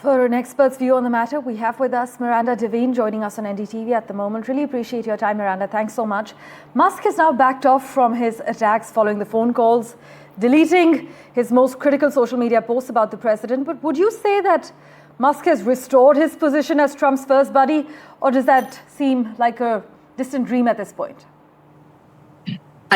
For an expert's view on the matter, we have with us Miranda Devine joining us on NDTV at the moment. Really appreciate your time, Miranda. Thanks so much. Musk has now backed off from his attacks following the phone calls, deleting his most critical social media posts about the president. But would you say that Musk has restored his position as Trump's first buddy, or does that seem like a distant dream at this point?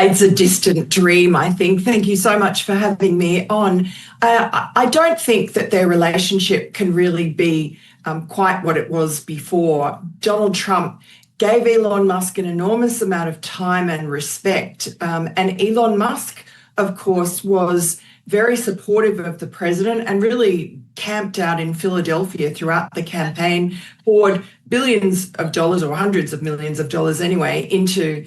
It's a distant dream, I think. Thank you so much for having me on. I don't think that their relationship can really be quite what it was before. Donald Trump gave Elon Musk an enormous amount of time and respect. And Elon Musk, of course, was very supportive of the president and really camped out in Philadelphia throughout the campaign, poured billions of dollars or hundreds of millions of dollars anyway into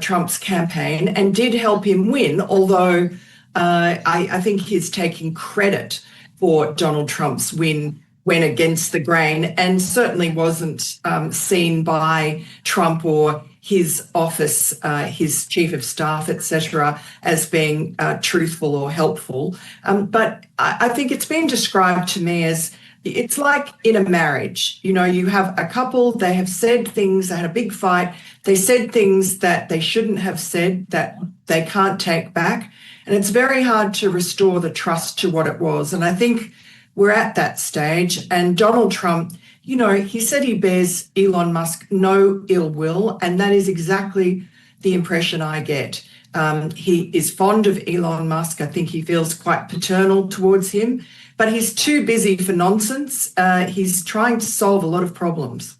Trump's campaign and did help him win, although I think he's taking credit for Donald Trump's win went against the grain and certainly wasn't seen by Trump or his office, his chief of staff, etc., as being truthful or helpful. But I think it's been described to me as it's like in a marriage. You know, you have a couple, they have said things, they had a big fight, they said things that they shouldn't have said that they can't take back. And it's very hard to restore the trust to what it was. And I think we're at that stage. And Donald Trump, you know, he said he bears Elon Musk no ill will. And that is exactly the impression I get. He is fond of Elon Musk. I think he feels quite paternal towards him, but he's too busy for nonsense. He's trying to solve a lot of problems.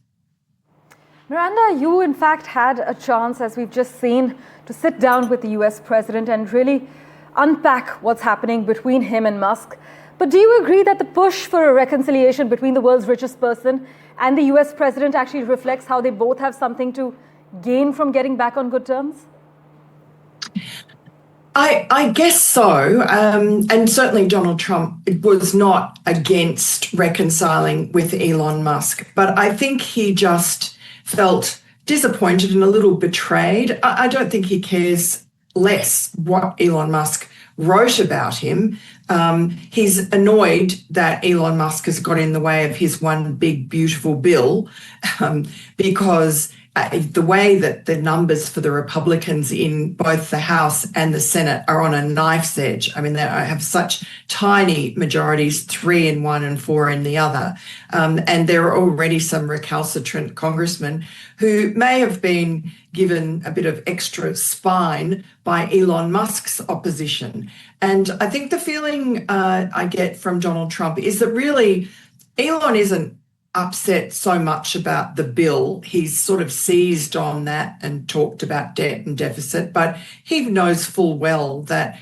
Miranda, you in fact had a chance, as we've just seen, to sit down with the US president and really unpack what's happening between him and Musk. But do you agree that the push for a reconciliation between the world's richest person and the US president actually reflects how they both have something to gain from getting back on good terms? I guess so. And certainly Donald Trump was not against reconciling with Elon Musk. But I think he just felt disappointed and a little betrayed. I don't think he cares less what Elon Musk wrote about him. He's annoyed that Elon Musk has got in the way of his one big, beautiful bill because the way that the numbers for the Republicans in both the House and the Senate are on a knife's edge. I mean, they have such tiny majorities, 3 in one and 4 in the other. And there are already some recalcitrant congressmen who may have been given a bit of extra spine by Elon Musk's opposition. And I think the feeling I get from Donald Trump is that really Elon isn't upset so much about the bill. He's sort of seized on that and talked about debt and deficit, but he knows full well that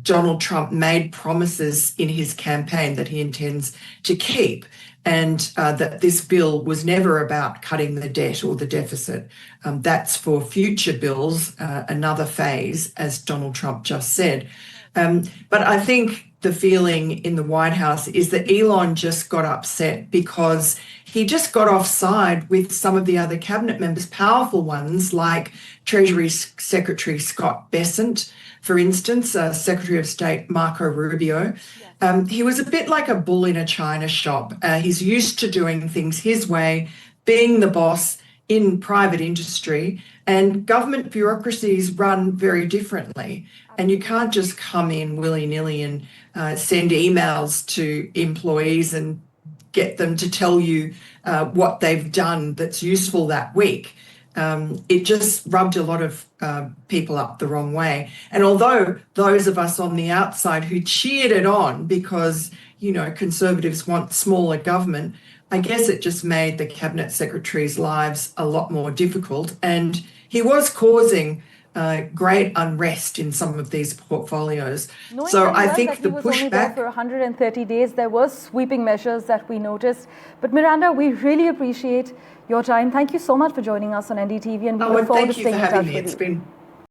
Donald Trump made promises in his campaign that he intends to keep, and that this bill was never about cutting the debt or the deficit. That's for future bills, another phase, as Donald Trump just said. But I think the feeling in the White House is that Elon just got upset because he just got offside with some of the other cabinet members, powerful ones like Treasury Secretary Scott Bessent, for instance, Secretary of State Marco Rubio. He was a bit like a bull in a china shop. He's used to doing things his way, being the boss in private industry, and government bureaucracies run very differently. And you can't just come in willy-nilly and send emails to employees and get them to tell you what they've done that's useful that week. It just rubbed a lot of people up the wrong way. And although those of us on the outside who cheered it on because, you know, Conservatives want smaller government, I guess it just made the cabinet secretaries' lives a lot more difficult. And he was causing great unrest in some of these portfolios. So I think the pushback. He was only there for 130 days. There was sweeping measures that we noticed. But Miranda, we really appreciate your time. Thank you so much for joining us on NDTV, and we look forward to staying in touch with you.